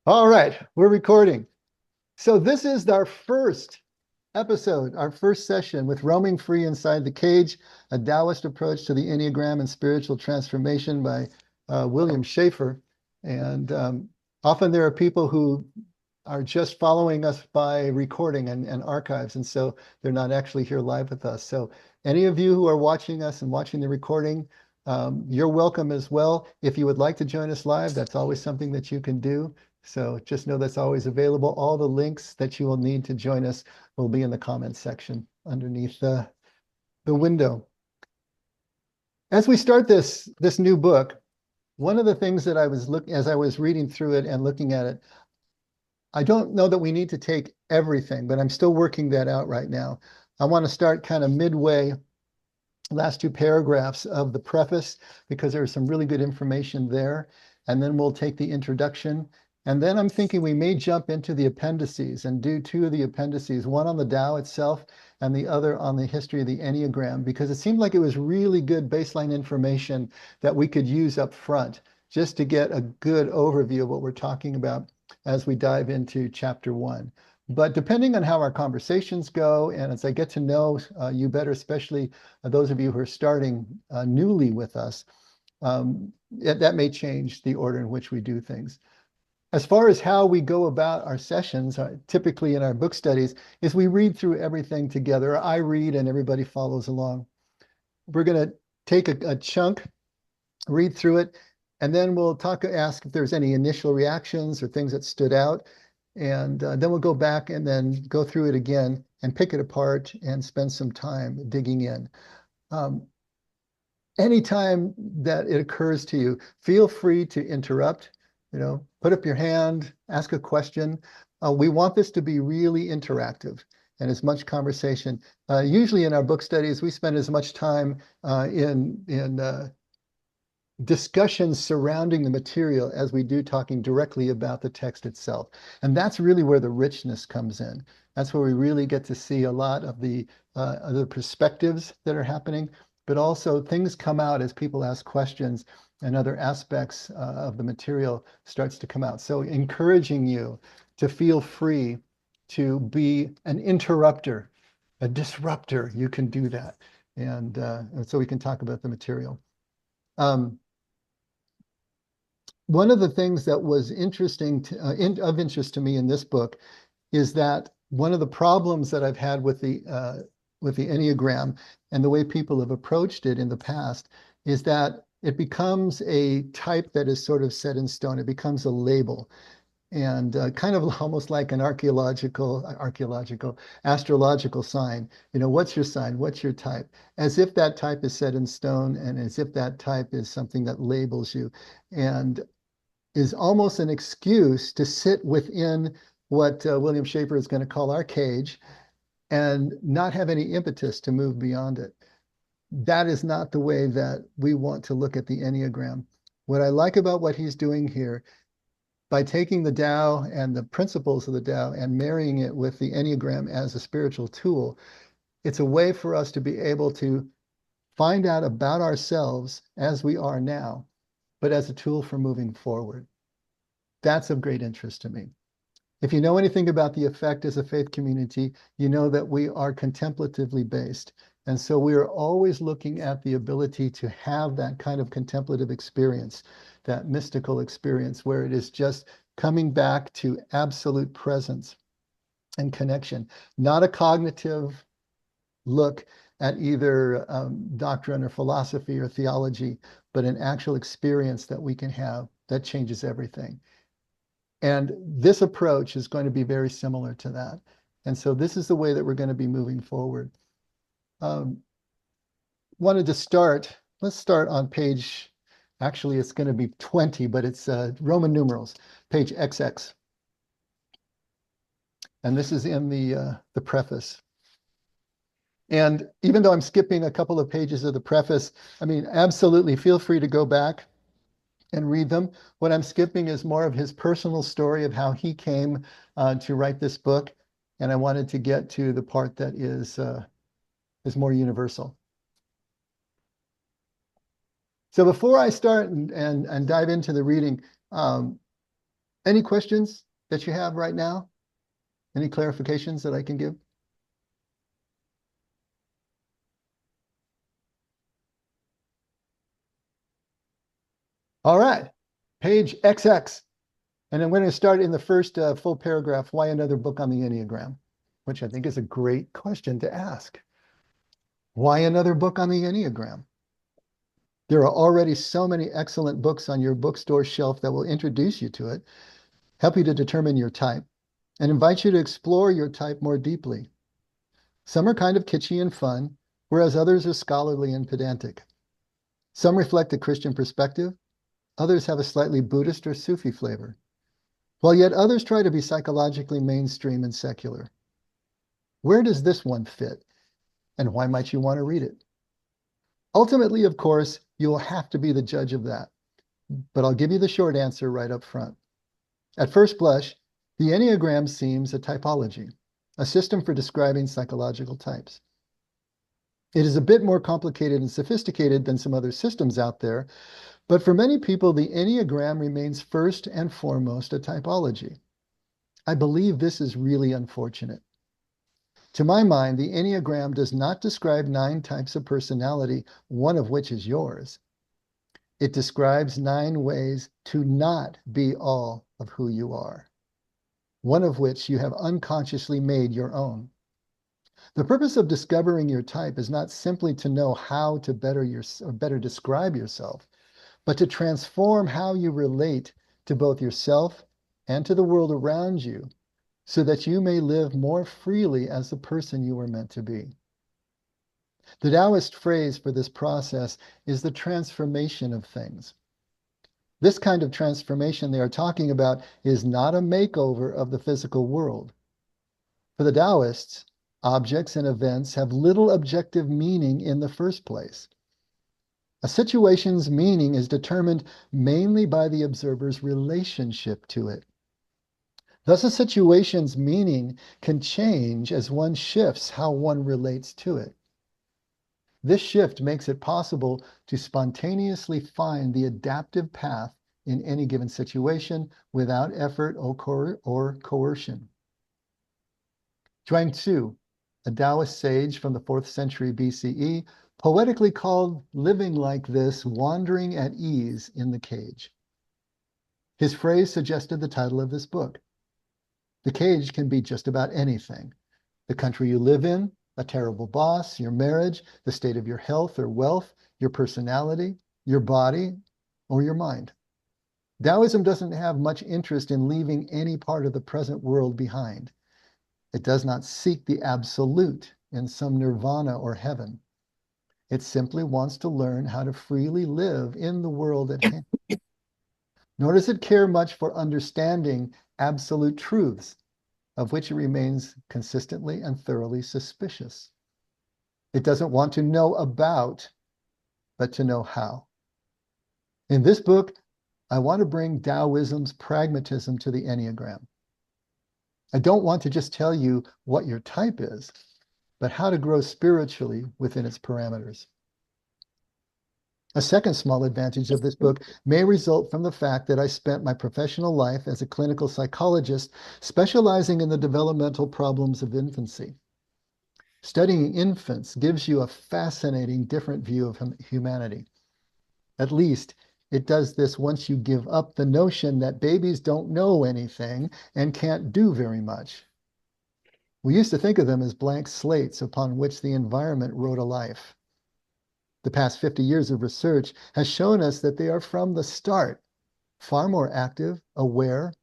All right, we're recording. So this is our first episode, our first session with Roaming Free Inside the Cage, a Taoist approach to the Enneagram and spiritual transformation by William Schafer. And often there are people who are just following us by recording and archives, and so they're not actually here live with us. So any of you who are watching us and watching the recording, you're welcome as well. If you would like to join us live, that's always something that you can do. So just know that's always available. All the links that you will need to join us will be in the comments section underneath the window. As we start this new book, one of the things that I was looking as I was reading through it and looking at it, I don't know that we need to take everything, but I'm still working that out right now. I want to start kind of midway, last two paragraphs of the preface, because there's some really good information there. And then we'll take the introduction. And then I'm thinking we may jump into the appendices and do two of the appendices, one on the Tao itself and the other on the history of the Enneagram, because it seemed like it was really good baseline information that we could use up front just to get a good overview of what we're talking about as we dive into chapter one. But depending on how our conversations go, and as I get to know you better, especially those of you who are starting newly with us, that may change the order in which we do things. As far as how we go about our sessions, typically in our book studies, is we read through everything together. I read and everybody follows along. We're going to take a chunk, read through it, and then we'll ask if there's any initial reactions or things that stood out. And then we'll go back and then go through it again and pick it apart and spend some time digging in. Anytime that it occurs to you, feel free to interrupt, put up your hand, ask a question. We want this to be really interactive and as much conversation. Usually in our book studies, we spend as much time in discussions surrounding the material as we do talking directly about the text itself. And that's really where the richness comes in. That's where we really get to see a lot of the other perspectives that are happening, but also things come out as people ask questions and other aspects of the material starts to come out. So encouraging you to feel free to be an interrupter, a disruptor. You can do that. And so we can talk about the material. One of the things that was interesting of interest to me in this book is that one of the problems that I've had with the Enneagram and the way people have approached it in the past is that it becomes a type that is sort of set in stone. It becomes a label and kind of almost like an astrological sign. What's your sign? What's your type? As if that type is set in stone and as if that type is something that labels you. And is almost an excuse to sit within what William Schafer is going to call our cage and not have any impetus to move beyond it. That is not the way that we want to look at the Enneagram. What I like about what he's doing here, by taking the Tao and the principles of the Tao and marrying it with the Enneagram as a spiritual tool, it's a way for us to be able to find out about ourselves as we are now, but as a tool for moving forward. That's of great interest to me. If you know anything about the effect as a faith community, you know that we are contemplatively based. And so we are always looking at the ability to have that kind of contemplative experience, that mystical experience where it is just coming back to absolute presence and connection, not a cognitive look at either doctrine or philosophy or theology, but an actual experience that we can have that changes everything. And this approach is going to be very similar to that. And so this is the way that we're going to be moving forward. Wanted to start, let's start on page, actually it's going to be 20, but it's Roman numerals, page XX. And this is in the preface. And even though I'm skipping a couple of pages of the preface, I mean, absolutely feel free to go back and read them. What I'm skipping is more of his personal story of how he came to write this book. And I wanted to get to the part that is more universal. So before I start and dive into the reading, Any questions that you have right now? Any clarifications that I can give? All right, page XX. And then we're going to start in the first full paragraph, why another book on the Enneagram, which I think is a great question to ask. Why another book on the Enneagram? There are already so many excellent books on your bookstore shelf that will introduce you to it, help you to determine your type, and invite you to explore your type more deeply. Some are kind of kitschy and fun, whereas others are scholarly and pedantic. Some reflect a Christian perspective, others have a slightly Buddhist or Sufi flavor, while yet others try to be psychologically mainstream and secular. Where does this one fit, and why might you want to read it? Ultimately, of course, you will have to be the judge of that, but I'll give you the short answer right up front. At first blush, the Enneagram seems a typology, a system for describing psychological types. It is a bit more complicated and sophisticated than some other systems out there, but for many people, the Enneagram remains first and foremost a typology. I believe this is really unfortunate. To my mind, the Enneagram does not describe 9 types of personality, one of which is yours. It describes 9 ways to not be all of who you are, one of which you have unconsciously made your own. The purpose of discovering your type is not simply to know how to better describe yourself, but to transform how you relate to both yourself and to the world around you, so that you may live more freely as the person you were meant to be. The Taoist phrase for this process is the transformation of things. This kind of transformation they are talking about is not a makeover of the physical world. For the Taoists, objects and events have little objective meaning in the first place. A situation's meaning is determined mainly by the observer's relationship to it. Thus, a situation's meaning can change as one shifts how one relates to it. This shift makes it possible to spontaneously find the adaptive path in any given situation without effort or coercion. Zhuang Tzu, a Taoist sage from the 4th century BCE, poetically called living like this wandering at ease in the cage. His phrase suggested the title of this book. The cage can be just about anything. The country you live in, a terrible boss, your marriage, the state of your health or wealth, your personality, your body, or your mind. Taoism doesn't have much interest in leaving any part of the present world behind. It does not seek the absolute in some nirvana or heaven. It simply wants to learn how to freely live in the world at hand. Nor does it care much for understanding absolute truths, of which it remains consistently and thoroughly suspicious. It doesn't want to know about, but to know how. In this book, I want to bring Taoism's pragmatism to the Enneagram. I don't want to just tell you what your type is, but how to grow spiritually within its parameters. A second small advantage of this book may result from the fact that I spent my professional life as a clinical psychologist specializing in the developmental problems of infancy. Studying infants gives you a fascinating different view of humanity. At least it does this once you give up the notion that babies don't know anything and can't do very much. We used to think of them as blank slates upon which the environment wrote a life. The past 50 years of research has shown us that they are from the start far more active, aware,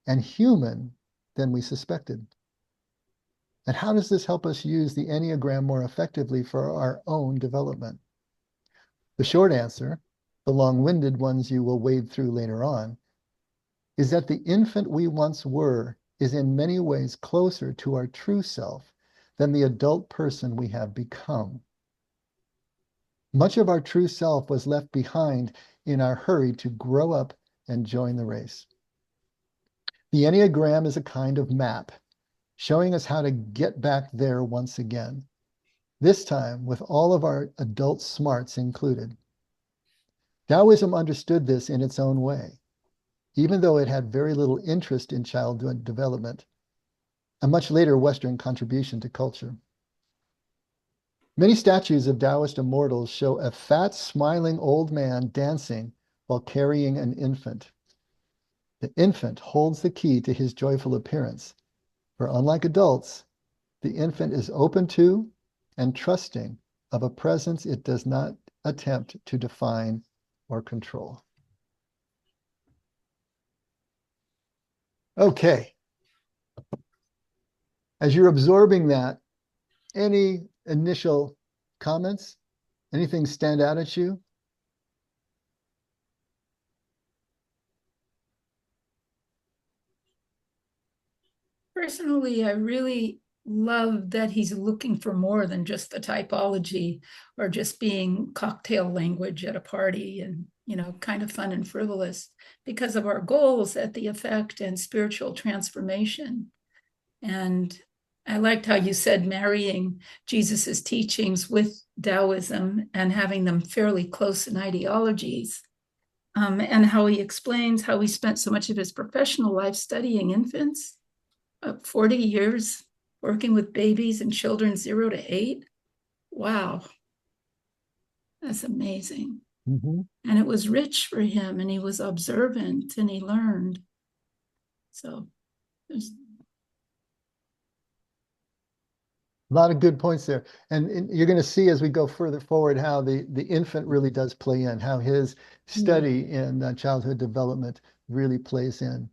and human than we suspected. And how does this help us use the Enneagram more effectively for our own development? The short answer, the long-winded ones you will wade through later on, is that the infant we once were is in many ways closer to our true self than the adult person we have become. Much of our true self was left behind in our hurry to grow up and join the race. The Enneagram is a kind of map, showing us how to get back there once again, this time with all of our adult smarts included. Taoism understood this in its own way. even though it had very little interest in childhood development, a much later Western contribution to culture. Many statues of Taoist immortals show a fat, smiling old man dancing while carrying an infant. The infant holds the key to his joyful appearance, for unlike adults, the infant is open to and trusting of a presence it does not attempt to define or control. Okay. As you're absorbing that, any initial comments? Anything stand out at you? Personally, I really love that he's looking for more than just the typology or just being cocktail language at a party and, kind of fun and frivolous because of our goals at the effect and spiritual transformation. And I liked how you said marrying Jesus's teachings with Taoism and having them fairly close in ideologies. And how he explains how he spent so much of his professional life studying infants, 40 years working with babies and children 0 to 8. Wow, that's amazing. Mm-hmm. And it was rich for him, and he was observant, and he learned. So there's A lot of good points there. And you're going to see as we go further forward how the infant really does play in, how his study in childhood development really plays in.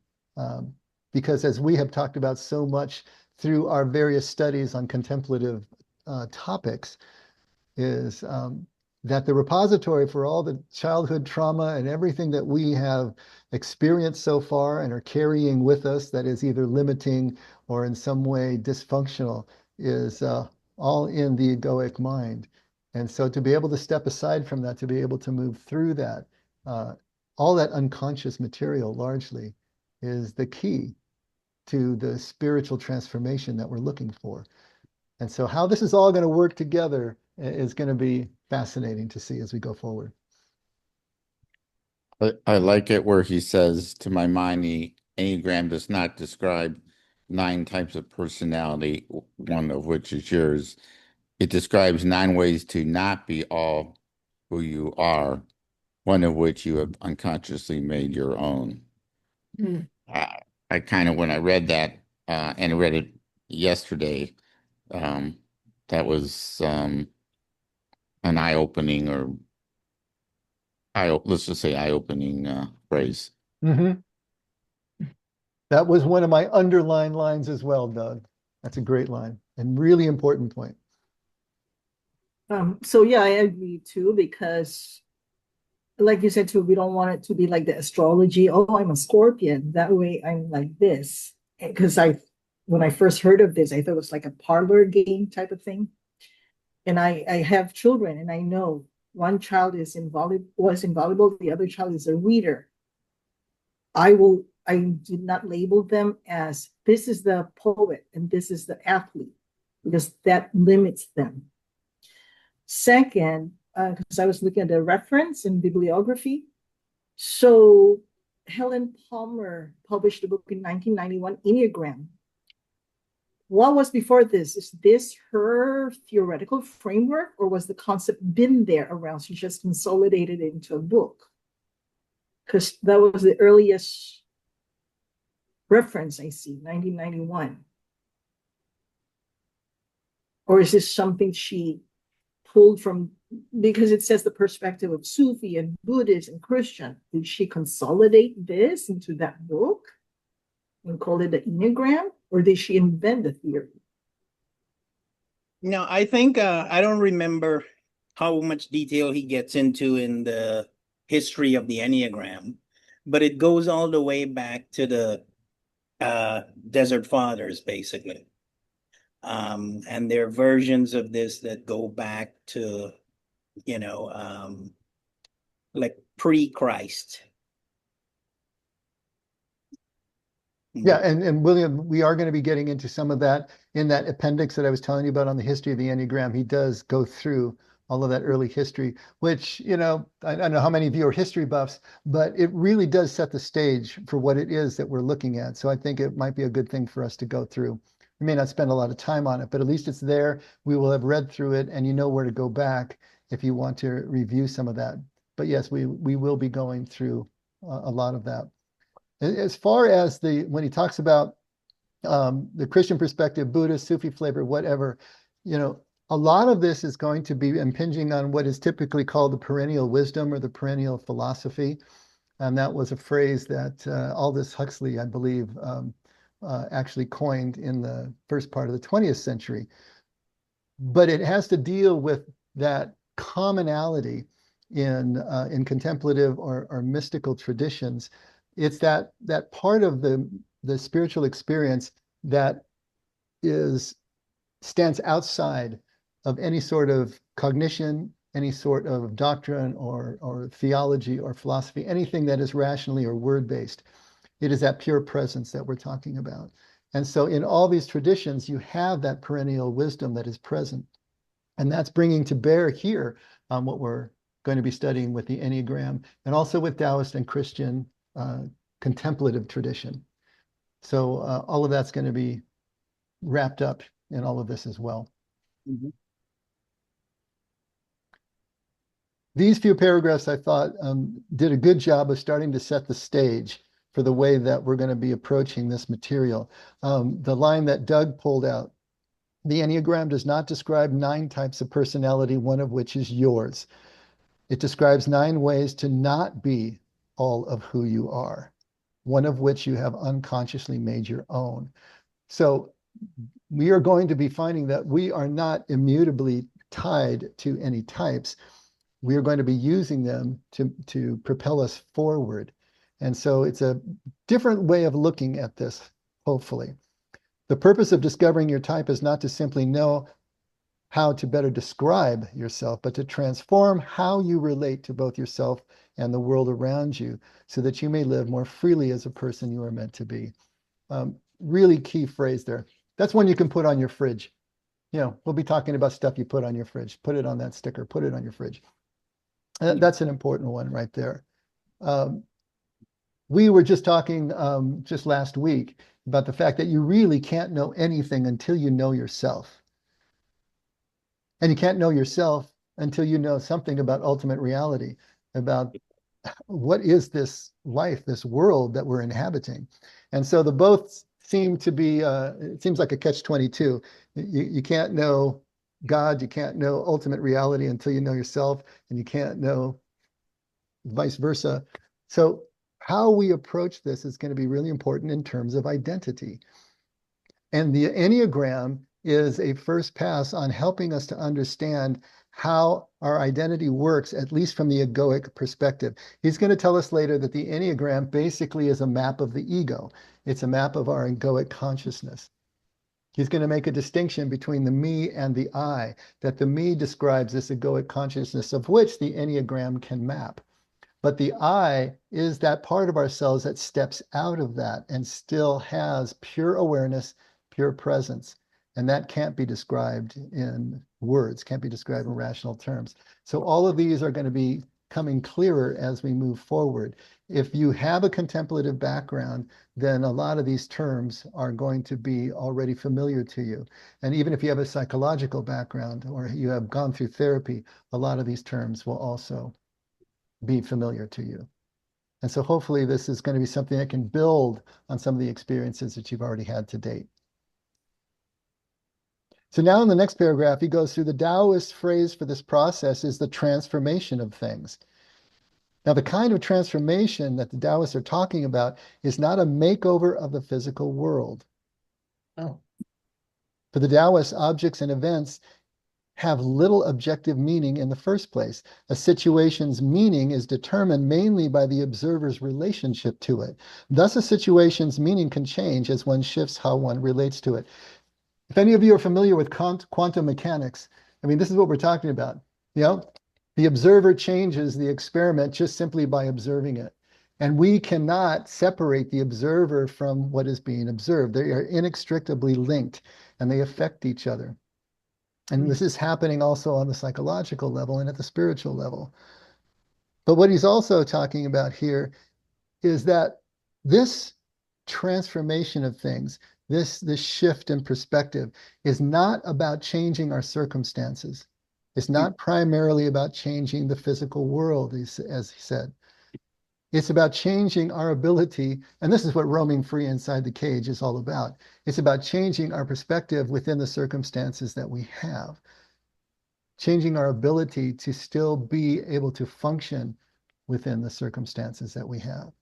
Because as we have talked about so much through our various studies on contemplative topics, is that the repository for all the childhood trauma and everything that we have experienced so far and are carrying with us that is either limiting or in some way dysfunctional is all in the egoic mind. And so to be able to step aside from that, to be able to move through that, all that unconscious material largely is the key to the spiritual transformation that we're looking for. And so how this is all going to work together is going to be fascinating to see as we go forward. I like it where he says, to my mind, the Enneagram does not describe 9 types of personality, one of which is yours. It describes 9 ways to not be all who you are, one of which you have unconsciously made your own. Mm. I kind of, when I read that, and I read it yesterday, that was an eye-opening let's just say eye-opening phrase. Mm-hmm. That was one of my underlined lines as well, Doug. That's a great line and really important point. So yeah, I agree too, because like you said too, we don't want it to be like the astrology. Oh, I'm a Scorpion. That way I'm like this. Because when I first heard of this, I thought it was like a parlor game type of thing. And I have children, and I know one child was invaluable, the other child is a reader. I did not label them as this is the poet and this is the athlete, because that limits them. Second, because I was looking at the reference and bibliography. So Helen Palmer published a book in 1991, Enneagram. What was before this? Is this her theoretical framework, or was the concept been there around? She just consolidated it into a book? Because that was the earliest reference I see, 1991. Or is this something she pulled from, because it says the perspective of Sufi and Buddhist and Christian? Did she consolidate this into that book and call it the Enneagram, or did she invent the theory? No, I think I don't remember how much detail he gets into in the history of the Enneagram, but it goes all the way back to the Desert Fathers, basically. And there are versions of this that go back to, like pre-Christ. Yeah, and William, we are going to be getting into some of that in that appendix that I was telling you about on the history of the Enneagram. He does go through all of that early history, which, I don't know how many of you are history buffs, but it really does set the stage for what it is that we're looking at. So I think it might be a good thing for us to go through. We may not spend a lot of time on it, but at least it's there. We will have read through it, and you know where to go back if you want to review some of that. But yes, we will be going through a lot of that. As far as when he talks about the Christian perspective, Buddhist, Sufi flavor, whatever, a lot of this is going to be impinging on what is typically called the perennial wisdom or the perennial philosophy. And that was a phrase that Aldous Huxley, I believe, actually coined in the first part of the 20th century. But it has to deal with that commonality in contemplative or mystical traditions. It's that part of the spiritual experience that stands outside of any sort of cognition, any sort of doctrine or theology or philosophy, anything that is rationally or word-based. It is that pure presence that we're talking about. And so in all these traditions, you have that perennial wisdom that is present. And that's bringing to bear here on what we're going to be studying with the Enneagram and also with Taoist and Christian contemplative tradition. So all of that's going to be wrapped up in all of this as well. Mm-hmm. These few paragraphs, I thought, did a good job of starting to set the stage for the way that we're going to be approaching this material. The line that Doug pulled out, the Enneagram does not describe 9 types of personality, one of which is yours. It describes 9 ways to not be all of who you are, one of which you have unconsciously made your own. So we are going to be finding that we are not immutably tied to any types. We are going to be using them to propel us forward. And so it's a different way of looking at this, hopefully. The purpose of discovering your type is not to simply know how to better describe yourself, but to transform how you relate to both yourself and the world around you so that you may live more freely as a person you are meant to be. Really key phrase there. That's one you can put on your fridge. We'll be talking about stuff you put on your fridge. Put it on that sticker, put it on your fridge. That's an important one right there. We were just talking just last week about the fact that you really can't know anything until you know yourself. And you can't know yourself until you know something about ultimate reality, about what is this life, this world that we're inhabiting. And so the both seem to be, it seems like a catch-22. You can't know God, you can't know ultimate reality until you know yourself, and you can't know vice versa. So how we approach this is going to be really important in terms of identity. And the Enneagram is a first pass on helping us to understand how our identity works, at least from the egoic perspective. He's going to tell us later that the Enneagram basically is a map of the ego. It's a map of our egoic consciousness. He's going to make a distinction between the me and the I, that the me describes this egoic consciousness of which the Enneagram can map. But the I is that part of ourselves that steps out of that and still has pure awareness, pure presence. And that can't be described in words, can't be described in rational terms. So all of these are going to be coming clearer as we move forward. If you have a contemplative background, then a lot of these terms are going to be already familiar to you. And even if you have a psychological background or you have gone through therapy, a lot of these terms will also be familiar to you. And so hopefully this is going to be something that can build on some of the experiences that you've already had to date. So now in the next paragraph, he goes through the Taoist phrase for this process is the transformation of things. Now, the kind of transformation that the Taoists are talking about is not a makeover of the physical world. Oh. For the Taoists, objects and events have little objective meaning in the first place. A situation's meaning is determined mainly by the observer's relationship to it. Thus, a situation's meaning can change as one shifts how one relates to it. If any of you are familiar with quantum mechanics, I mean, this is what we're talking about. The observer changes the experiment just simply by observing it. And we cannot separate the observer from what is being observed. They are inextricably linked and they affect each other. And this is happening also on the psychological level and at the spiritual level. But what he's also talking about here is that this transformation of things, this shift in perspective is not about changing our circumstances. It's not primarily about changing the physical world, as he said. It's about changing our ability, and this is what roaming free inside the cage is all about. It's about changing our perspective within the circumstances that we have, changing our ability to still be able to function within the circumstances that we have.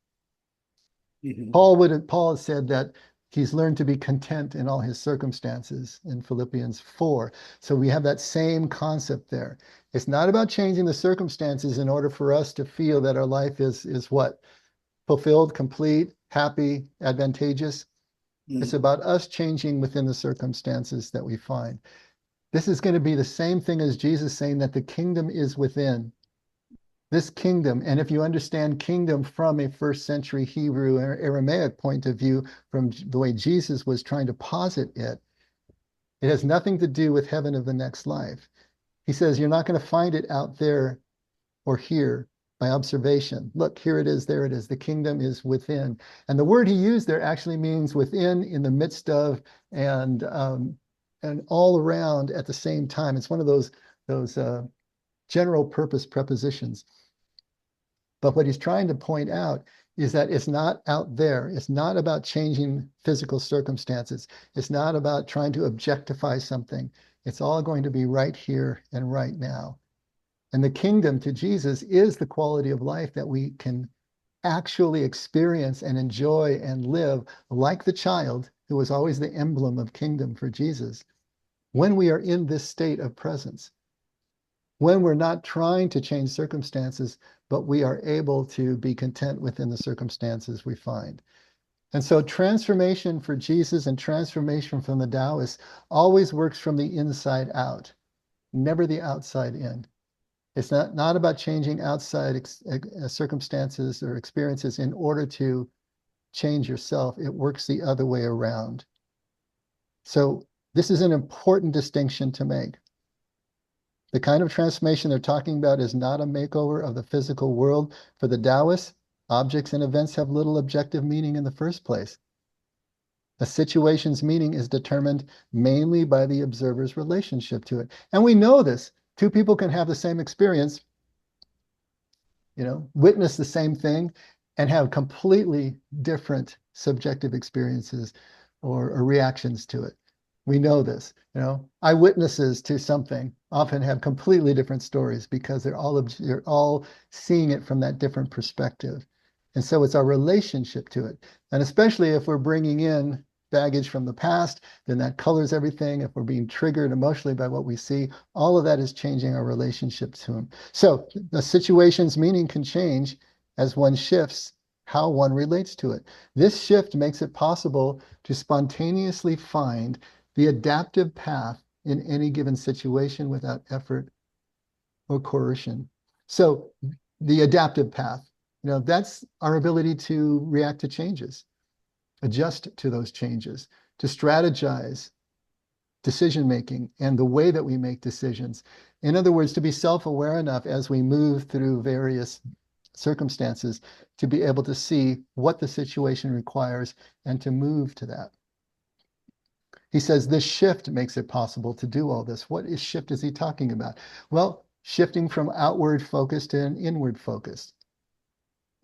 Paul has said that he's learned to be content in all his circumstances in Philippians 4. So we have that same concept there. It's not about changing the circumstances in order for us to feel that our life is what? Fulfilled, complete, happy, advantageous. It's about us changing within the circumstances that we find. This is going to be the same thing as Jesus saying that the kingdom is within. This kingdom, and if you understand kingdom from a first century Hebrew or Aramaic point of view, from the way Jesus was trying to posit it, it has nothing to do with heaven of the next life. He says you're not going to find it out there or here by observation. Look, here it is, there it is. The kingdom is within. And the word he used there actually means within, in the midst of, and all around at the same time. It's one of those general purpose prepositions. But what he's trying to point out is that it's not out there. It's not about changing physical circumstances. It's not about trying to objectify something. It's all going to be right here and right now. And the kingdom to Jesus is the quality of life that we can actually experience and enjoy and live like the child who was always the emblem of kingdom for Jesus when we are in this state of presence. When we're not trying to change circumstances, but we are able to be content within the circumstances we find. And so transformation for Jesus and transformation from the Taoists always works from the inside out, never the outside in. It's not about changing outside circumstances or experiences in order to change yourself. It works the other way around. So this is an important distinction to make. The kind of transformation they're talking about is not a makeover of the physical world. For the Taoists, objects and events have little objective meaning in the first place. A situation's meaning is determined mainly by the observer's relationship to it. And we know this. Two people can have the same experience, witness the same thing, and have completely different subjective experiences or reactions to it. We know this. Eyewitnesses to something often have completely different stories because they're all seeing it from that different perspective. And so it's our relationship to it. And especially if we're bringing in baggage from the past, then that colors everything. If we're being triggered emotionally by what we see, all of that is changing our relationship to him. So the situation's meaning can change as one shifts how one relates to it. This shift makes it possible to spontaneously find the adaptive path in any given situation without effort or coercion. So the adaptive path, that's our ability to react to changes, adjust to those changes, to strategize decision-making and the way that we make decisions. In other words, to be self-aware enough as we move through various circumstances to be able to see what the situation requires and to move to that. He says this shift makes it possible to do all this. What shift is he talking about? Well, shifting from outward focus to an inward focus.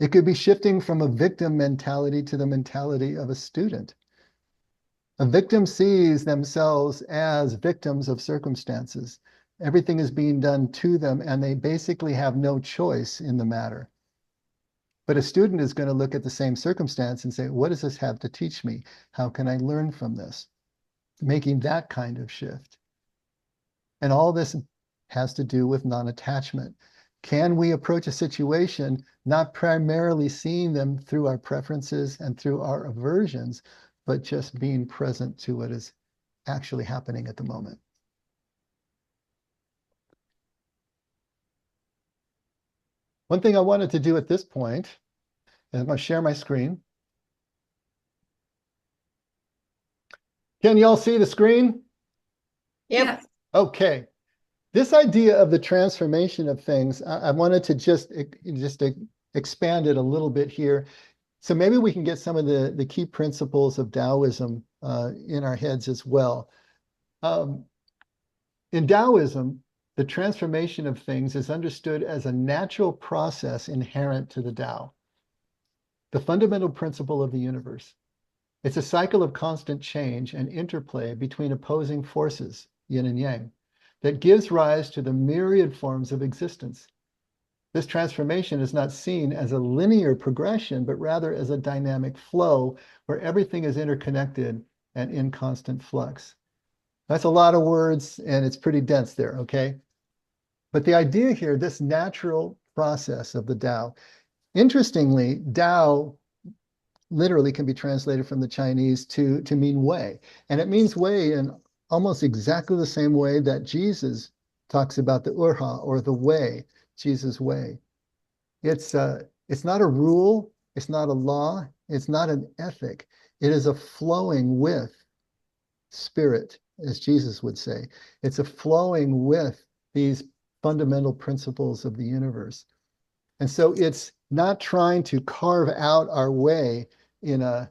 It could be shifting from a victim mentality to the mentality of a student. A victim sees themselves as victims of circumstances. Everything is being done to them, and they basically have no choice in the matter. But a student is going to look at the same circumstance and say, what does this have to teach me? How can I learn from this? Making that kind of shift. And all this has to do with non-attachment. Can we approach a situation not primarily seeing them through our preferences and through our aversions, but just being present to what is actually happening at the moment? One thing I wanted to do at this point is I'm going to share my screen. Can you all see the screen? Yep. Okay. This idea of the transformation of things, I wanted to just expand it a little bit here. So maybe we can get some of the key principles of Taoism in our heads as well. Um, in Taoism, the transformation of things is understood as a natural process inherent to the Tao, the fundamental principle of the universe. It's a cycle of constant change and interplay between opposing forces, yin and yang, that gives rise to the myriad forms of existence. This transformation is not seen as a linear progression, but rather as a dynamic flow where everything is interconnected and in constant flux. That's a lot of words and it's pretty dense there, okay? But the idea here, this natural process of the Tao, interestingly, Tao literally can be translated from the Chinese to mean way. And it means way in almost exactly the same way that Jesus talks about the urha or the way, Jesus' way. It's not a rule, it's not a law, it's not an ethic. It is a flowing with spirit, as Jesus would say. It's a flowing with these fundamental principles of the universe. And so it's not trying to carve out our way in a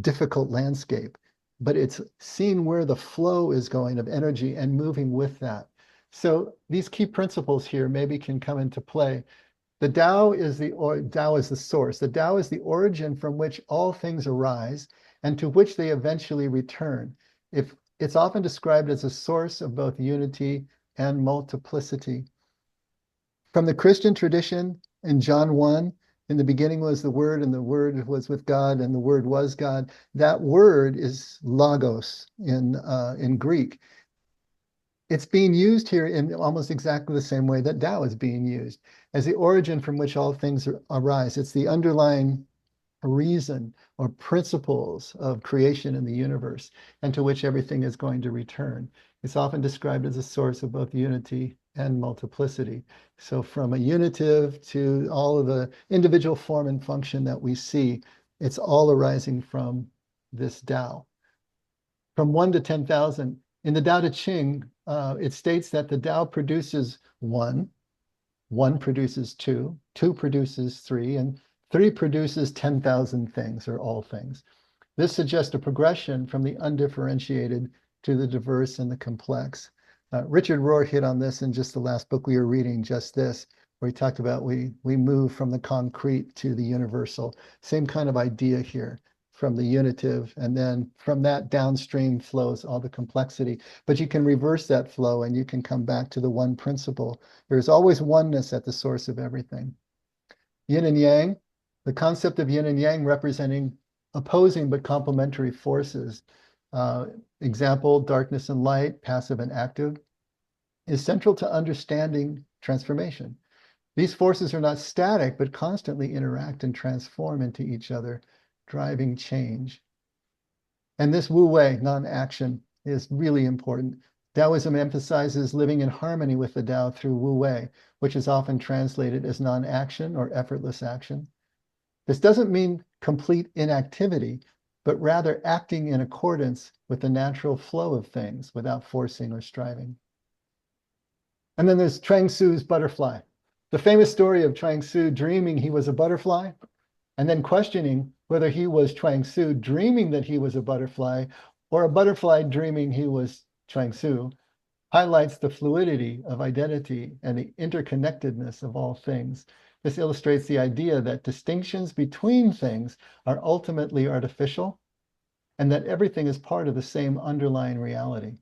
difficult landscape, but it's seeing where the flow is going of energy and moving with that. So these key principles here maybe can come into play. The Tao is the source. The Tao is the origin from which all things arise and to which they eventually return. If it's often described as a source of both unity and multiplicity. From the Christian tradition in John 1, in the beginning was the Word, and the Word was with God, and the Word was God. That word is logos in Greek. It's being used here in almost exactly the same way that Tao is being used, as the origin from which all things arise. It's the underlying reason or principles of creation in the universe, and to which everything is going to return. It's often described as a source of both unity and multiplicity. So from a unitive to all of the individual form and function that we see, it's all arising from this Tao. From 1 to 10,000, in the Tao Te Ching, it states that the Tao produces 1, 1 produces 2, 2 produces 3, and 3 produces 10,000 things or all things. This suggests a progression from the undifferentiated to the diverse and the complex. Richard Rohr hit on this in just the last book we were reading, Just This, where he talked about we move from the concrete to the universal. Same kind of idea here, from the unitive, and then from that downstream flows all the complexity. But you can reverse that flow and you can come back to the one principle. There's always oneness at the source of everything. Yin and yang, the concept of yin and yang representing opposing but complementary forces. Example, darkness and light, passive and active, is central to understanding transformation. These forces are not static, but constantly interact and transform into each other, driving change. And this Wu Wei, non-action, is really important. Taoism emphasizes living in harmony with the Tao through Wu Wei, which is often translated as non-action or effortless action. This doesn't mean complete inactivity, but rather acting in accordance with the natural flow of things without forcing or striving. And then there's Chuang Tzu's butterfly. The famous story of Chuang Tzu dreaming he was a butterfly and then questioning whether he was Chuang Tzu dreaming that he was a butterfly or a butterfly dreaming he was Chuang Tzu highlights the fluidity of identity and the interconnectedness of all things. This illustrates the idea that distinctions between things are ultimately artificial and that everything is part of the same underlying reality.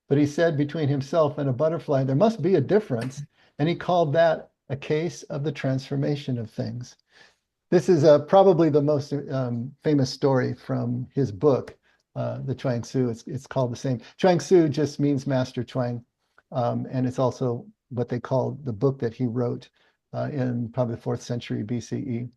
But he said between himself and a butterfly, there must be a difference, and he called that a case of the transformation of things. This is probably the most famous story from his book, the Chuang Tzu. It's called the same. Chuang Tzu just means Master Chuang, and it's also what they call the book that he wrote in probably the 4th century BCE.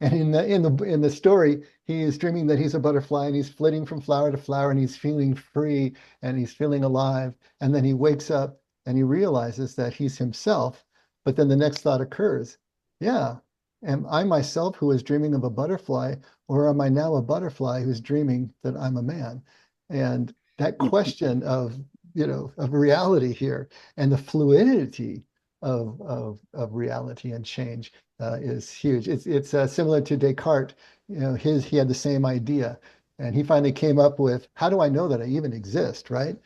And in the story, he is dreaming that he's a butterfly and he's flitting from flower to flower and he's feeling free and he's feeling alive. And then he wakes up and he realizes that he's himself. But then the next thought occurs, yeah, am I myself who is dreaming of a butterfly, or am I now a butterfly who's dreaming that I'm a man? And that question of, of reality here, and the fluidity of reality and change is huge. It's similar to Descartes. He had the same idea, and he finally came up with, how do I know that I even exist, right?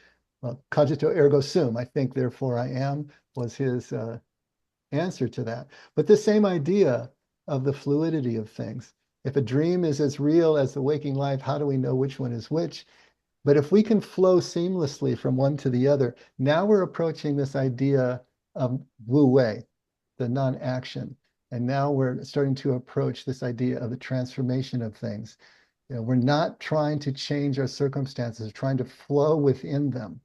Well, cogito ergo sum, I think, therefore I am, was his answer to that. But the same idea of the fluidity of things. If a dream is as real as the waking life, how do we know which one is which? But if we can flow seamlessly from one to the other, now we're approaching this idea of Wu Wei, the non-action. And now we're starting to approach this idea of the transformation of things. We're not trying to change our circumstances, trying to flow within them.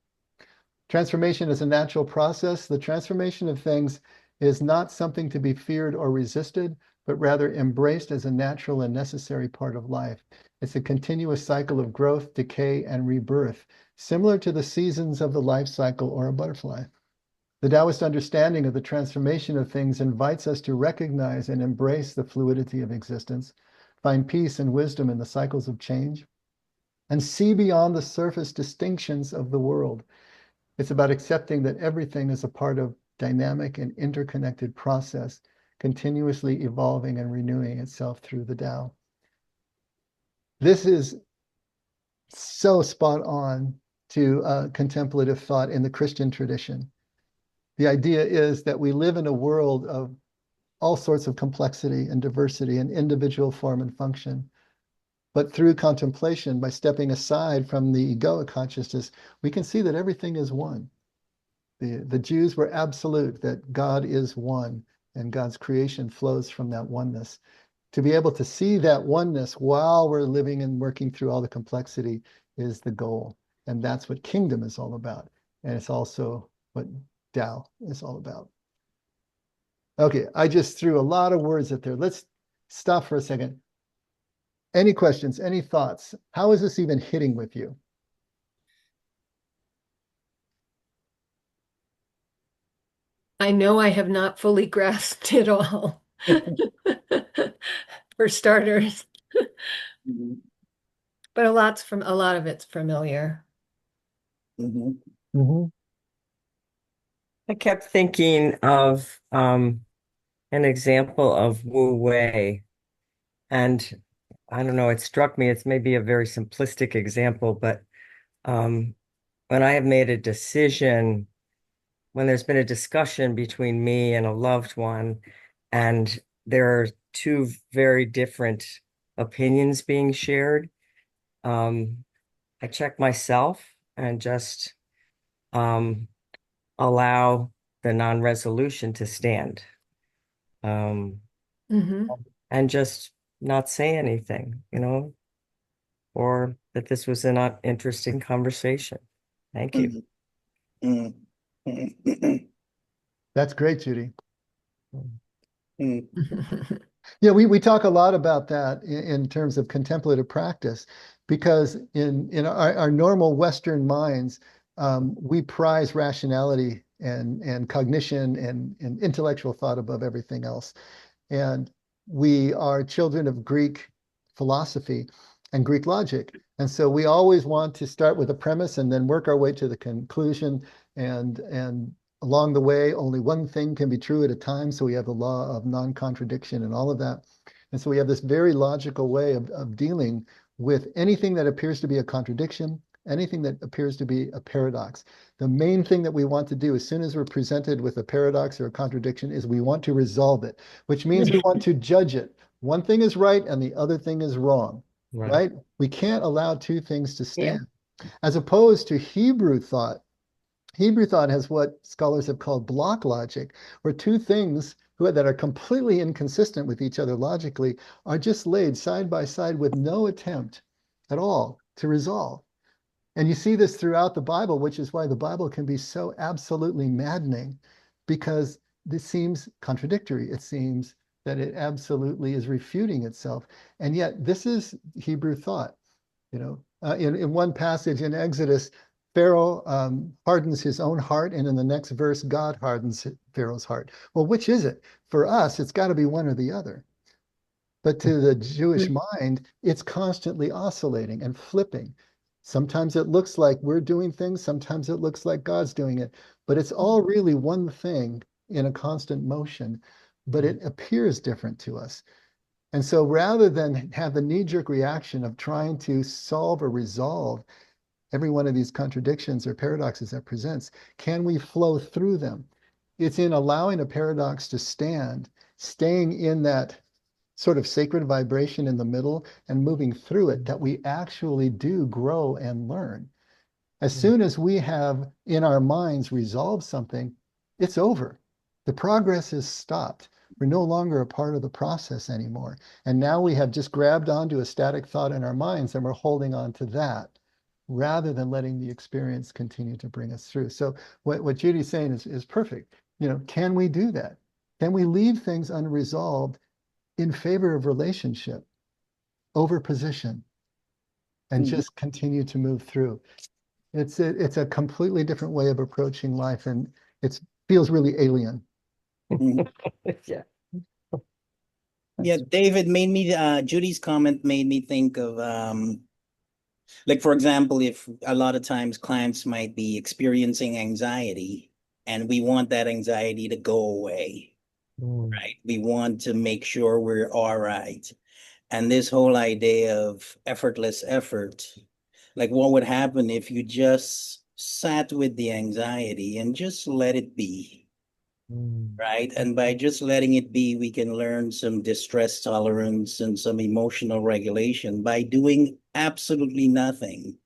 Transformation is a natural process. The transformation of things is not something to be feared or resisted, but rather embraced as a natural and necessary part of life. It's a continuous cycle of growth, decay, and rebirth, similar to the seasons of the life cycle or a butterfly. The Taoist understanding of the transformation of things invites us to recognize and embrace the fluidity of existence, find peace and wisdom in the cycles of change, and see beyond the surface distinctions of the world. It's about accepting that everything is a part of dynamic and interconnected process, continuously evolving and renewing itself through the Tao. This is so spot on to contemplative thought in the Christian tradition. The idea is that we live in a world of all sorts of complexity and diversity and individual form and function. But through contemplation, by stepping aside from the egoic consciousness, we can see that everything is one. The Jews were absolute, that God is one, and God's creation flows from that oneness. To be able to see that oneness while we're living and working through all the complexity is the goal. And that's what kingdom is all about. And it's also what Tao is all about. Okay, I just threw a lot of words at there. Let's stop for a second. Any questions, any thoughts? How is this even hitting with you? I know I have not fully grasped it all, for starters, Mhm. but a lot of it's familiar. Mhm. Mhm. I kept thinking of an example of Wu Wei, and I don't know, it struck me, it's maybe a very simplistic example, but when I have made a decision, when there's been a discussion between me and a loved one, and there are two very different opinions being shared, I check myself and just allow the non-resolution to stand, Mm-hmm. and just not say anything, or that this was a not interesting conversation. Thank you. Mhm. Mhm. That's great, Judy. Mhm. Yeah, we talk a lot about that in terms of contemplative practice, because in our normal Western minds, we prize rationality and cognition and intellectual thought above everything else. And we are children of Greek philosophy and Greek logic. And so we always want to start with a premise and then work our way to the conclusion. And along the way, only one thing can be true at a time. So we have the law of non-contradiction and all of that. And so we have this very logical way of dealing with anything that appears to be a contradiction, anything that appears to be a paradox. The main thing that we want to do as soon as we're presented with a paradox or a contradiction is we want to resolve it, which means we want to judge it. One thing is right and the other thing is wrong, right? We can't allow two things to stand. As opposed to Hebrew thought. Hebrew thought has what scholars have called block logic, where two things that are completely inconsistent with each other logically are just laid side by side with no attempt at all to resolve. And you see this throughout the Bible, which is why the Bible can be so absolutely maddening, because this seems contradictory. It seems that it absolutely is refuting itself. And yet this is Hebrew thought. In one passage in Exodus, Pharaoh hardens his own heart, and in the next verse, God hardens Pharaoh's heart. Well, which is it? For us, it's got to be one or the other. But to the Jewish mind, it's constantly oscillating and flipping. Sometimes it looks like we're doing things, sometimes it looks like God's doing it, but it's all really one thing in a constant motion, but it appears different to us. And so rather than have the knee-jerk reaction of trying to solve or resolve every one of these contradictions or paradoxes that presents, can we flow through them? It's in allowing a paradox to stand, staying in that sort of sacred vibration in the middle and moving through it, that we actually do grow and learn. As soon as we have in our minds resolved something, it's over. The progress is stopped. We're no longer a part of the process anymore. And now we have just grabbed onto a static thought in our minds and we're holding on to that rather than letting the experience continue to bring us through. So what Judy's saying is perfect. Can we do that? Can we leave things unresolved in favor of relationship, over position, and just continue to move through? It's a completely different way of approaching life, and it feels really alien. Yeah. Yeah, David made me, Judy's comment made me think of, like, for example, if a lot of times clients might be experiencing anxiety and we want that anxiety to go away, right? We want to make sure we're all right. And this whole idea of effortless effort, like what would happen if you just sat with the anxiety and just let it be, right? And by just letting it be, we can learn some distress tolerance and some emotional regulation by doing absolutely nothing.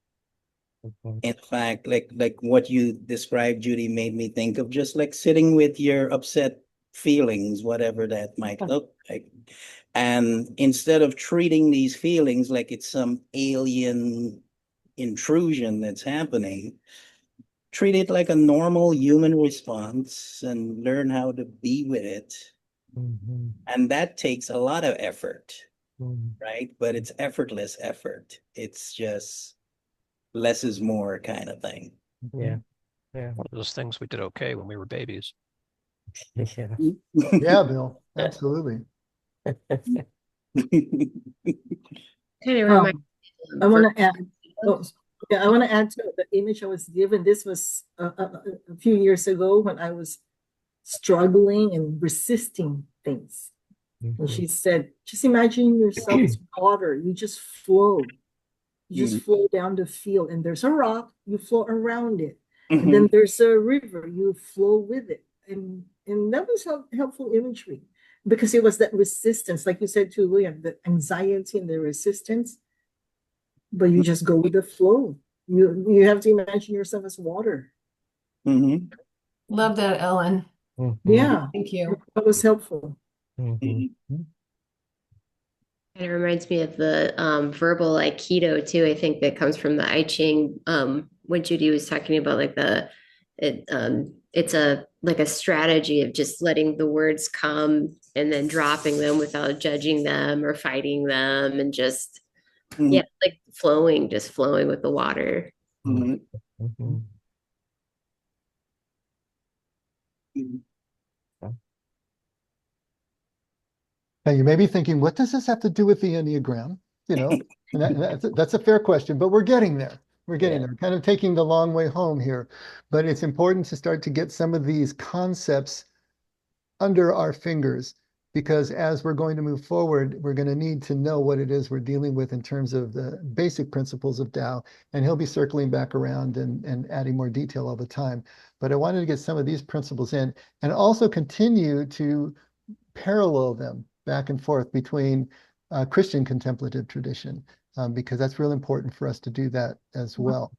In fact, like what you described, Judy, made me think of just like sitting with your upset feelings, whatever that might look like. And instead of treating these feelings like it's some alien intrusion that's happening, treat it like a normal human response and learn how to be with it. And that takes a lot of effort, right? But it's effortless effort. It's just less is more kind of thing. Yeah. Yeah. One of those things we did okay when we were babies. Yeah. Yeah, Bill, absolutely. Kind of reminds I want to add. Oh, yeah, I want to add to the image I was given. This was a few years ago when I was struggling and resisting things. And she said, just imagine yourself as water. You just flow. You just flow down the field, and there's a rock, you flow around it. And then there's a river, you flow with it. And that was helpful imagery, because it was that resistance, like you said to William, the anxiety and the resistance, but you just go with the flow. You have to imagine yourself as water. Love that, Ellen. Yeah, Thank you. that was helpful. It reminds me of the verbal Aikido too. I think that comes from the I Ching. When Judy was talking about it's a strategy of just letting the words come and then dropping them without judging them or fighting them, and just like flowing, just flowing with the water. Now you may be thinking, what does this have to do with the Enneagram? And that's a fair question, but we're getting there. We're getting there, kind of taking the long way home here. But it's important to start to get some of these concepts under our fingers, because as we're going to move forward, we're going to need to know what it is we're dealing with in terms of the basic principles of Tao. And he'll be circling back around and adding more detail all the time. But I wanted to get some of these principles in and also continue to parallel them back and forth between Christian contemplative tradition, because that's real important for us to do that as well.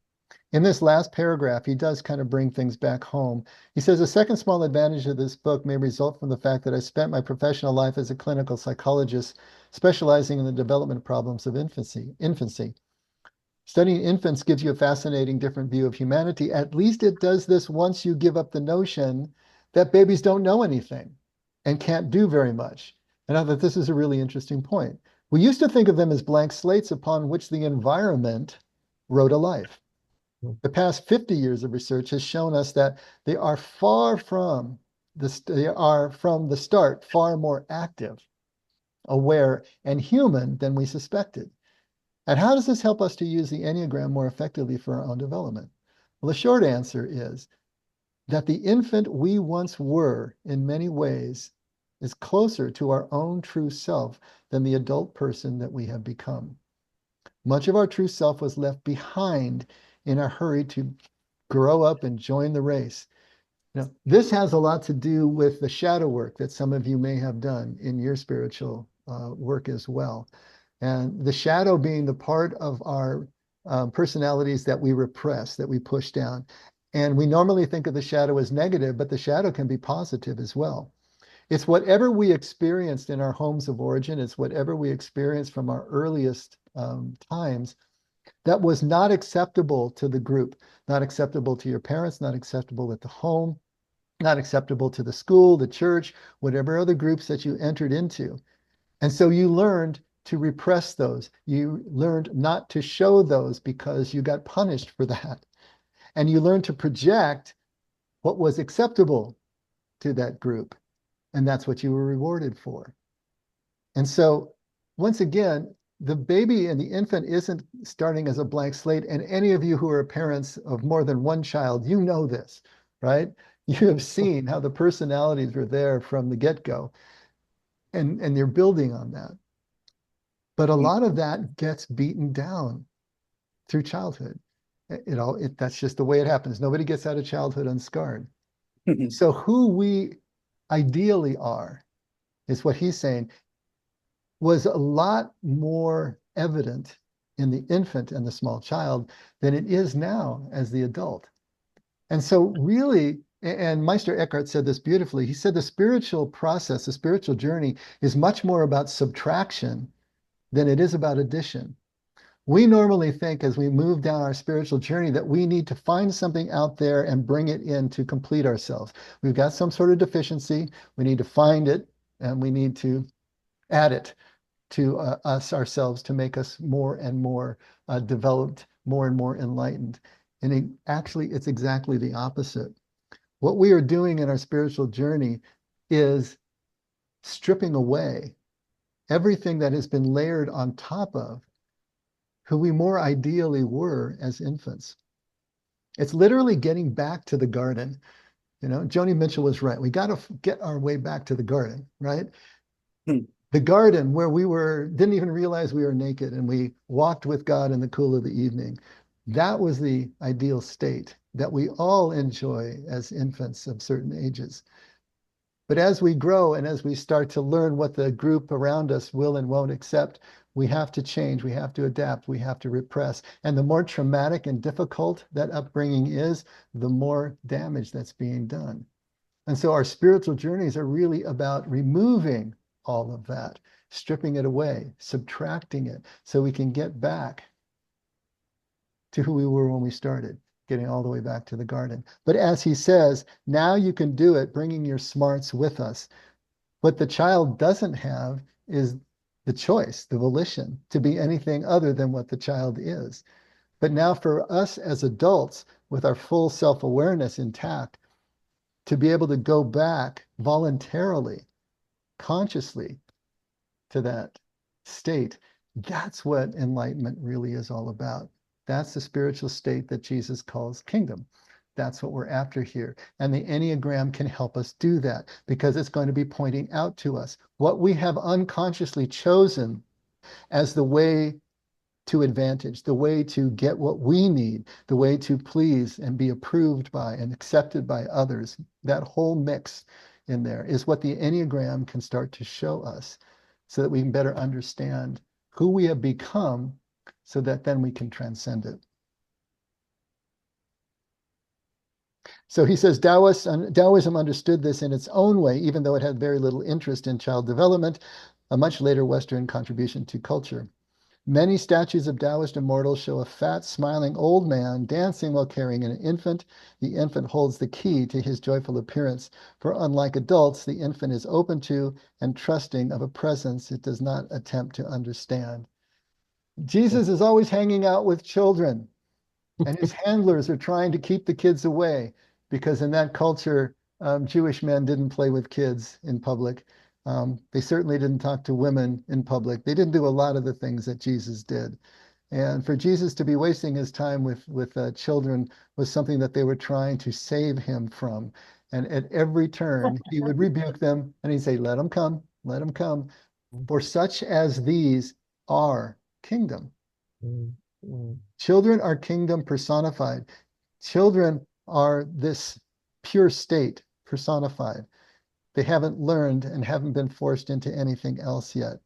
In this last paragraph, he does kind of bring things back home. He says, a second small advantage of this book may result from the fact that I spent my professional life as a clinical psychologist, specializing in the development problems of infancy. Studying infants gives you a fascinating different view of humanity. At least it does this once you give up the notion that babies don't know anything and can't do very much. And I thought this is a really interesting point. We used to think of them as blank slates upon which the environment wrote a life. The past 50 years of research has shown us that they are from the start far more active, aware, and human than we suspected. And how does this help us to use the Enneagram more effectively for our own development? Well, the short answer is that the infant we once were in many ways is closer to our own true self than the adult person that we have become. Much of our true self was left behind in a hurry to grow up and join the race. Now, this has a lot to do with the shadow work that some of you may have done in your spiritual work as well. And the shadow being the part of our personalities that we repress, that we push down. And we normally think of the shadow as negative, but the shadow can be positive as well. It's whatever we experienced in our homes of origin. It's whatever we experienced from our earliest times that was not acceptable to the group, not acceptable to your parents, not acceptable at the home, not acceptable to the school, the church, whatever other groups that you entered into. And so you learned to repress those. You learned not to show those because you got punished for that. And you learned to project what was acceptable to that group. And that's what you were rewarded for. And so, once again, the baby and the infant isn't starting as a blank slate. And any of you who are parents of more than one child, you know this, right? You have seen how the personalities were there from the get-go. And they're building on that. But a lot of that gets beaten down through childhood. That's just the way it happens. Nobody gets out of childhood unscarred. So who we ideally are, is what he's saying, was a lot more evident in the infant and the small child than it is now as the adult. And so really, and Meister Eckhart said this beautifully, he said the spiritual process, the spiritual journey is much more about subtraction than it is about addition. We normally think as we move down our spiritual journey that we need to find something out there and bring it in to complete ourselves. We've got some sort of deficiency. We need to find it and we need to add it to us ourselves to make us more and more developed, more and more enlightened. And actually, it's exactly the opposite. What we are doing in our spiritual journey is stripping away everything that has been layered on top of who we more ideally were as infants. It's literally getting back to the garden. You know, Joni Mitchell was right. We got to get our way back to the garden, right? The garden where we didn't even realize we were naked and we walked with God in the cool of the evening. That was the ideal state that we all enjoy as infants of certain ages. But as we grow and as we start to learn what the group around us will and won't accept, we have to change, we have to adapt, we have to repress. And the more traumatic and difficult that upbringing is, the more damage that's being done. And so our spiritual journeys are really about removing all of that, stripping it away, subtracting it, so we can get back to who we were when we started, getting all the way back to the garden. But as he says, now you can do it, bringing your smarts with us. What the child doesn't have is the choice, the volition to be anything other than what the child is. But now for us as adults, with our full self-awareness intact, to be able to go back voluntarily, consciously to that state, that's what enlightenment really is all about. That's the spiritual state that Jesus calls kingdom. That's what we're after here. And the Enneagram can help us do that because it's going to be pointing out to us what we have unconsciously chosen as the way to advantage, the way to get what we need, the way to please and be approved by and accepted by others. That whole mix in there is what the Enneagram can start to show us so that we can better understand who we have become so that then we can transcend it. So he says Taoism understood this in its own way, even though it had very little interest in child development, a much later Western contribution to culture. Many statues of Taoist immortals show a fat, smiling old man dancing while carrying an infant. The infant holds the key to his joyful appearance. For unlike adults, the infant is open to and trusting of a presence it does not attempt to understand. Jesus is always hanging out with children, and his handlers are trying to keep the kids away because in that culture, Jewish men didn't play with kids in public. They certainly didn't talk to women in public. They didn't do a lot of the things that Jesus did. And for Jesus to be wasting his time with children was something that they were trying to save him from. And at every turn, he would rebuke them and he'd say, let them come, let them come. For such as these are kingdom. Children are kingdom personified. Children are this pure state personified. They haven't learned and haven't been forced into anything else yet.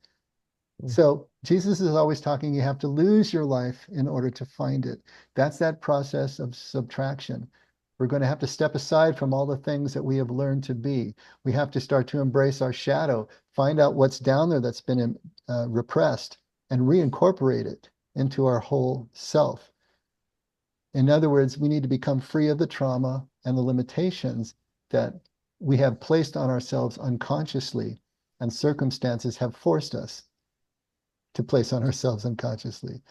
So Jesus is always talking, you have to lose your life in order to find it. That's that process of subtraction. We're going to have to step aside from all the things that we have learned to be. We have to start to embrace our shadow, find out what's down there that's been repressed, and reincorporate it into our whole self. In other words, we need to become free of the trauma and the limitations that we have placed on ourselves unconsciously, and circumstances have forced us to place on ourselves unconsciously.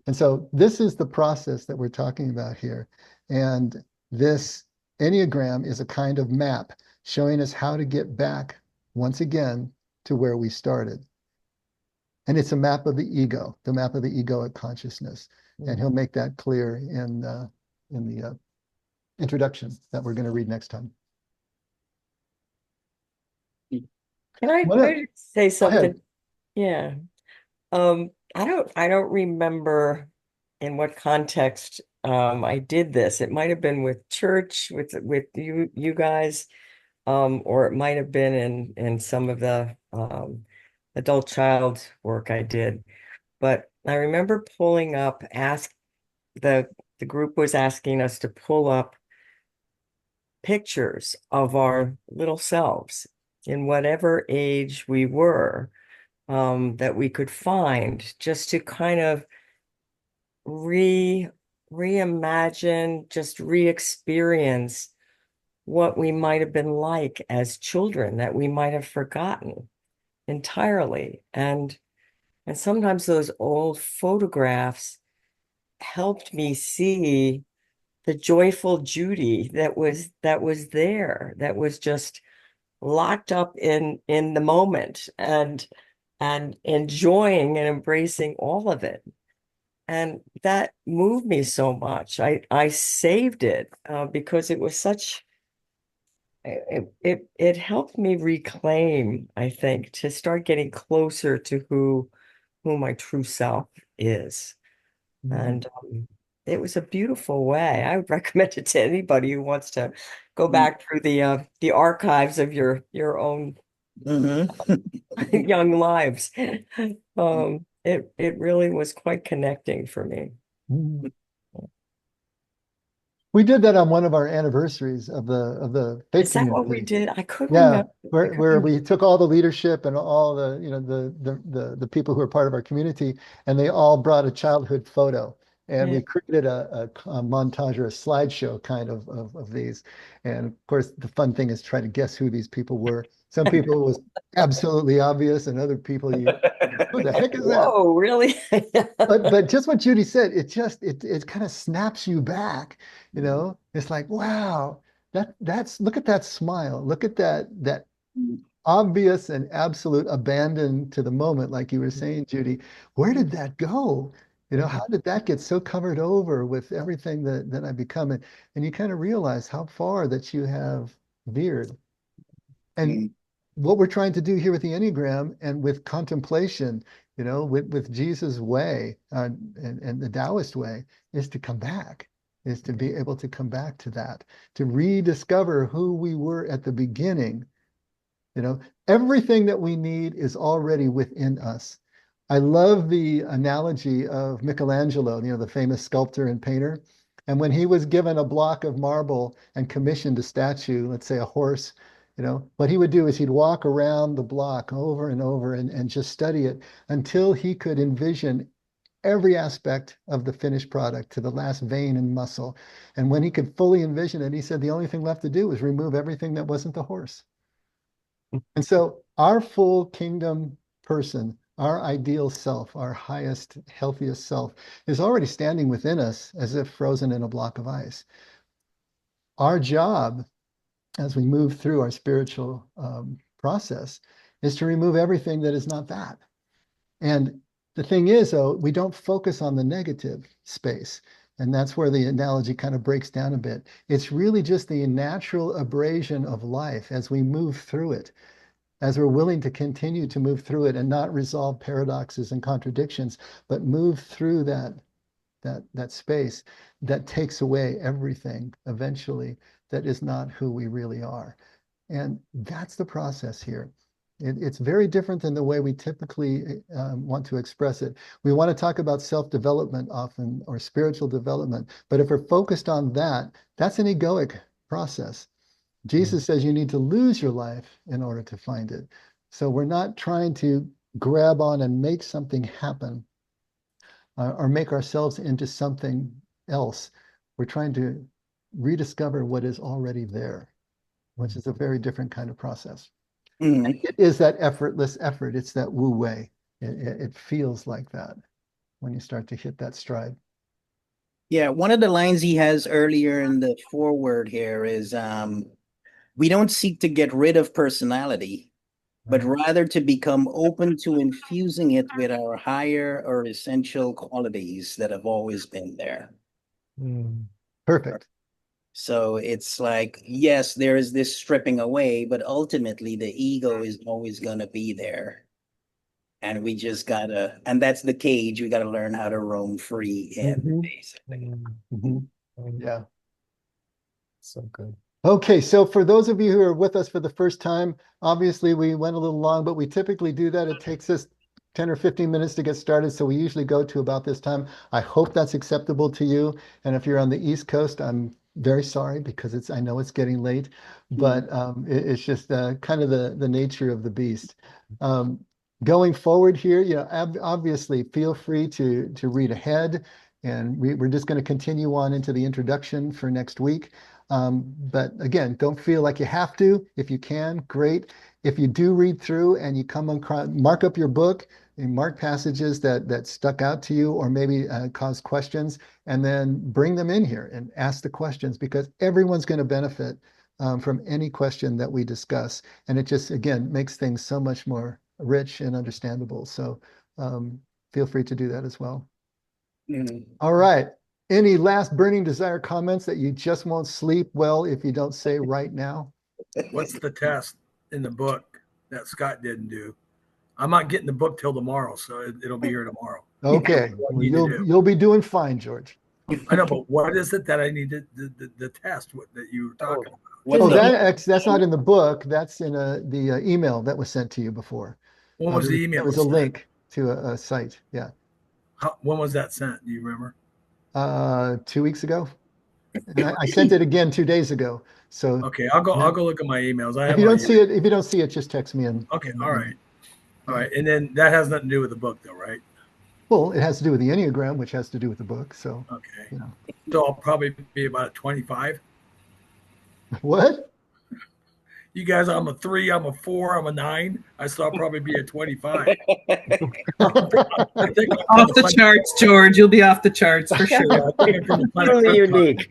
And so this is the process that we're talking about here. And this Enneagram is a kind of map showing us how to get back once again to where we started. And it's a map of the ego, the map of the egoic consciousness. And he'll make that clear in the introduction that we're going to read next time. Can I say something? Yeah. I don't remember in what context I did this. It might have been with church, with you guys, or it might have been in some of the adult child work I did. But I remember pulling up, the group was asking us to pull up pictures of our little selves in whatever age we were, that we could find, just to kind of reimagine, just re-experience what we might have been like as children that we might have forgotten entirely. And sometimes those old photographs helped me see the joyful Judy that was there, that was just locked up in the moment and enjoying and embracing all of it. And that moved me so much. I saved it because it was it helped me reclaim, I think, to start getting closer to who my true self is. And it was a beautiful way. I would recommend it to anybody who wants to go back through the archives of your own young lives. It really was quite connecting for me. We did that on one of our anniversaries of the faith Is that community. what we did? I couldn't Yeah, remember. where we took all the leadership and all the the people who are part of our community, and they all brought a childhood photo. And we created a montage or a slideshow kind of these. And of course, the fun thing is try to guess who these people were. Some people it was absolutely obvious, and other people, who the heck is that? Whoa, really? But just what Judy said, it kind of snaps you back. It's like, wow, that's look at that smile, look at that obvious and absolute abandon to the moment, like you were saying, Judy. Where did that go? How did that get so covered over with everything that I become? And you kind of realize how far that you have veered. And what we're trying to do here with the Enneagram and with contemplation, with Jesus' way and the Taoist way, is to come back, is to be able to come back to that, to rediscover who we were at the beginning. Everything that we need is already within us. I love the analogy of Michelangelo, the famous sculptor and painter. And when he was given a block of marble and commissioned a statue, let's say a horse, what he would do is he'd walk around the block over and over and just study it until he could envision every aspect of the finished product to the last vein and muscle. And when he could fully envision it, he said the only thing left to do was remove everything that wasn't the horse. And so our full kingdom person, our ideal self, our highest, healthiest self, is already standing within us as if frozen in a block of ice. Our job, as we move through our spiritual process, is to remove everything that is not that. And The thing is, though, we don't focus on the negative space. And that's where the analogy kind of breaks down a bit. It's really just the natural abrasion of life as we move through it, as we're willing to continue to move through it and not resolve paradoxes and contradictions, but move through that space that takes away everything eventually that is not who we really are. And that's the process here. It's very different than the way we typically want to express it. We want to talk about self-development often, or spiritual development. But if we're focused on that, that's an egoic process. Jesus says you need to lose your life in order to find it. So we're not trying to grab on and make something happen or make ourselves into something else. We're trying to rediscover what is already there, which is a very different kind of process. It is that effortless effort. It's that wu wei. It feels like that when you start to hit that stride. Yeah, one of the lines he has earlier in the foreword here is, we don't seek to get rid of personality, but rather to become open to infusing it with our higher or essential qualities that have always been there. Perfect. So it's like, yes, there is this stripping away, but ultimately the ego is always going to be there. And we just gotta, and that's the cage, we gotta learn how to roam free in, basically. Yeah. So good. Okay, so for those of you who are with us for the first time, obviously we went a little long, but we typically do that. It takes us 10 or 15 minutes to get started, so we usually go to about this time. I hope that's acceptable to you. And if you're on the East Coast, I'm very sorry because I know it's getting late, but it's just kind of the nature of the beast. Going forward here, obviously feel free to read ahead, and we're just going to continue on into the introduction for next week. But again, don't feel like you have to. If you can, great. If you do read through and you come across, mark up your book and mark passages that stuck out to you or maybe cause questions, and then bring them in here and ask the questions, because everyone's going to benefit from any question that we discuss. And it just, again, makes things so much more rich and understandable. So feel free to do that as well. All right. Any last burning desire comments that you just won't sleep well if you don't say right now? What's the test in the book that Scott didn't do? I'm not getting the book till tomorrow, so it'll be here tomorrow. Okay. Well, you'll be doing fine, George. I know, but what is it that I need the test that you were talking about? Oh, that's not in the book. That's in the email that was sent to you before. When was the email? It was a link to a site. Yeah. When was that sent? Do you remember? 2 weeks ago. And I sent it again 2 days ago. So okay, I'll go look at my emails. If you don't see it, just text me in. Okay, all right. And then that has nothing to do with the book, though, right? Well, it has to do with the Enneagram, which has to do with the book. So okay, so I'll probably be about a 25. What? You guys, I'm a 3, I'm a 4, I'm a 9. I'll probably be a 25. Off the charts, George. You'll be off the charts for sure. Totally unique.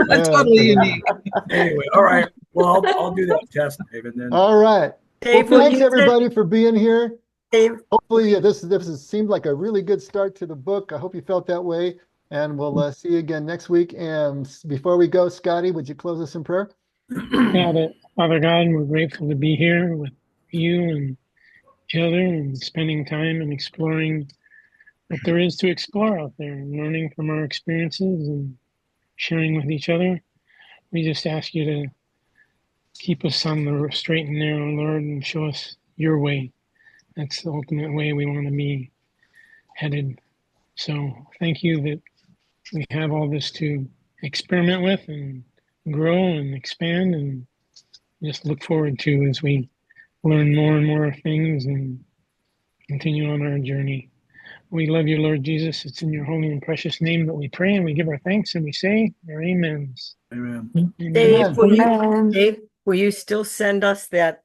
Totally unique. Anyway, all right. Well, I'll do that test, Dave. And then. All right. Dave, well, thanks everybody for being here. Dave. Hopefully this seemed like a really good start to the book. I hope you felt that way. And we'll see you again next week. And before we go, Scotty, would you close us in prayer? Father God, we're grateful to be here with you and each other and spending time and exploring what there is to explore out there and learning from our experiences and sharing with each other. We just ask you to keep us on the straight and narrow, Lord, and show us your way. That's the ultimate way we want to be headed. So thank you that we have all this to experiment with and grow and expand and just look forward to as we learn more and more things and continue on our journey. We love you, Lord Jesus. It's in your holy and precious name that we pray and we give our thanks and we say our amens. Amen. Dave, will you still send us that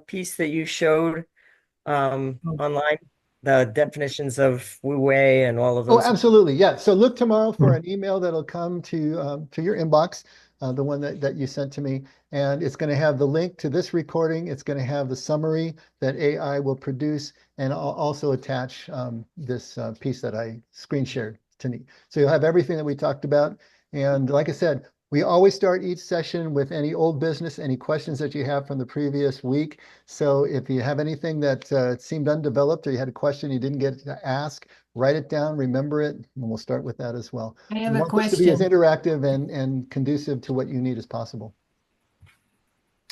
piece that you showed online? The definitions of Wu Wei and all of those. Oh, absolutely. Yeah. So look tomorrow for an email that'll come to your inbox. the one that you sent to me. And it's going to have the link to this recording. It's going to have the summary that AI will produce, and I'll also attach this piece that I screen shared to me. So you'll have everything that we talked about. And like I said, we always start each session with any old business, any questions that you have from the previous week. So if you have anything that seemed undeveloped, or you had a question you didn't get to ask, write it down, remember it, and we'll start with that as well. I have We a want this to be as question. interactive and conducive to what you need as possible.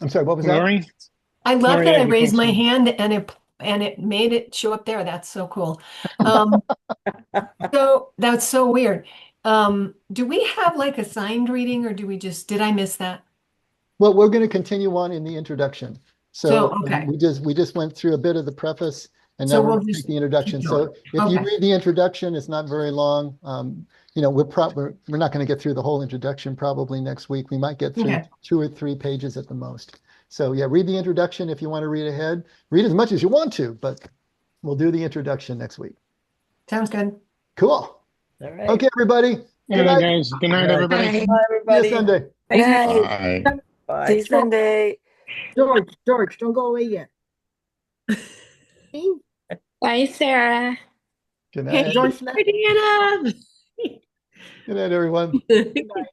I'm sorry, what was Lori? that? I love Lori that I has a raised my question. hand and it made it show up there. That's so cool. So that's so weird. Do we have like a signed reading, or did I miss that? Well, we're going to continue on in the introduction. So, So okay. we just went through a bit of the preface, and now So we're we'll going to just take the introduction. keep So going. if you Okay. read the introduction, it's not very long. You know, we're not going to get through the whole introduction probably next week. We might get through Okay. 2 or 3 pages at the most. So yeah, read the introduction if you want to read ahead. Read as much as you want to, but we'll do the introduction next week. Sounds good. Cool. All right. Okay, everybody. Good night. Guys. Good night, All right. everybody. Bye, See you everybody. Sunday. Hey, Bye. Bye. See you Sunday. George, don't go away yet. Bye, Sarah. Good Hey, night. George left. Diana. Good night, everyone. Good night.